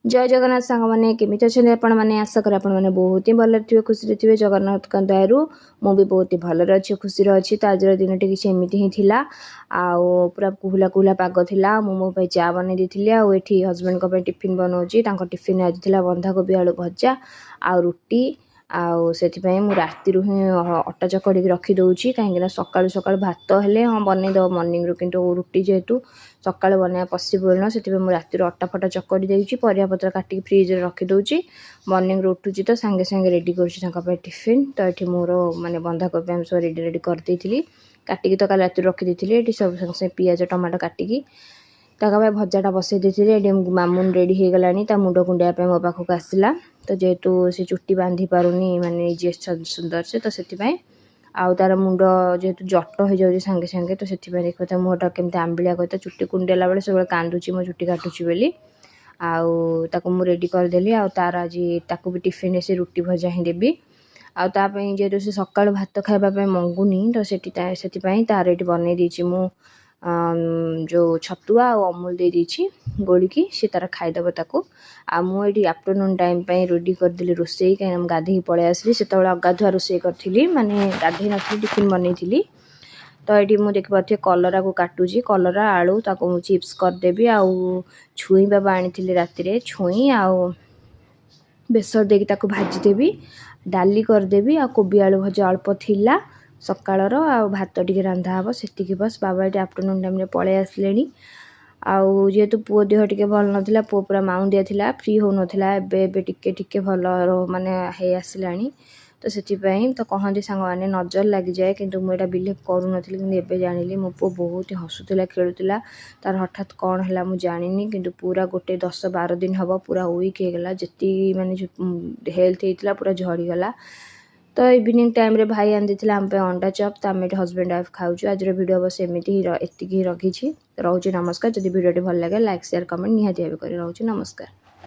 जय जगन्नाथ सांग मैंने केमी अच्छे आपण मैंने आशा करें आपण मैंने बहुत ही भल थे खुशी थे जगन्नाथ दयारू मु भी बहुत ही भलरे अच्छी खुशी अच्छी तो आज दिन टी किसी एमती ही थिला आउ पूरा कुहला कुहला पाग थिला मु मो भाई चा बन देती आठी हजबैंड टिफिन बनाऊँगी टिफिन आज था बंधाकोबी आलू भजा आउ रुटी आउ से राति ही अटा चकड़ी रखीदे कहीं सकालू सका भात हेले हाँ बनईदेव मर्निंग किंतु रुटी जेहेतु सका बनवा पसिबल न से राति अटा फटा चकड़ी देती परियापत्र काटिक फ्रिज रखीदे मर्निंग उठुची तो सांगे सांगे रेडी कर टिफिन तो ये मोर माने बंधाकोबी आम सब रेडी रेडी करदे काटिक तो कल राति रखीदे ये सब संगे पियाज टमाटो काटिकी ताकि भजाटा बसई देती मामून रेडी हो गला मुंड कुंडा मो पाखक आसला तो जेहेतु से चुट्टी बांधि पारुनी माने जे सुंदर से तो से आउ तार मुंड जेहेतु जट हो जाए सांगे सांगे तो से देखो मुहटा केमती आंबिया कहता चुट्टी कुंडेला बेले सब कांदुची मो चुट्टी काटुची बोली आउ ताको मु रेडी करदेली आउ तार आज ताको भी टिफिन से रुटी भजा ही देवी आउ तापाई जेहेतु से सकाळु भात खाइबा मंगुनी तो से तार ये बनई देछि मु जो छतुआ और अमूल दे दीची गोलिकी सी तार खाईदेव ताको आ मुझे आफ्टरनून टाइम रेडी करदेली रोसई कहीं गाधे पलि आसली से अगाधुआ रोसई करी माने गाधे नी टिफिन बनई तो ये मुझे देखिए कलरा को काटुची कलरा आलू ताको मु चिप्स करदेवी आउ छुई बाबा आनी राति छुई आउ बेसर देकी ताको भाजीदेवी डाली करदेवी आ कोबी आलू भजा अल्प थिला सकाळर आ भात टिके रंधा हे से बस बाबा ये आफ्टरनून टाइम पलि आसले आउ जेहेतु पुओ देह टिके भल नाला पुओ पूरा माउंडिया थिला फ्री हो नाला एबे टिके टिके भल माने हे आसलानी तो से तो कहते सांग मैंने नजर लग जाए किंतु मुझे बिलीव करू नथिली किंतु एबे जानिली मो पुओ बहुत ही हसुला खेलुला तार हठात कौन है मुझे जानी किंतु पूरा गोटे 10-12 दिन हम पूरा वीक हो गला जी माने हेल्थ होता पूरा झड़ीगला तो इवनिंग टाइम रे भाई आन देथिला हम पे अंडा चप तो आम हजबैंड वाइफ खाऊँ आज वीडियो बस एमती ही एतिक ही रखी रोचे नमस्कार जदि वीडियो भल लगे लाइक शेयर कमेंट निहाती भाव कर रोचे नमस्कार।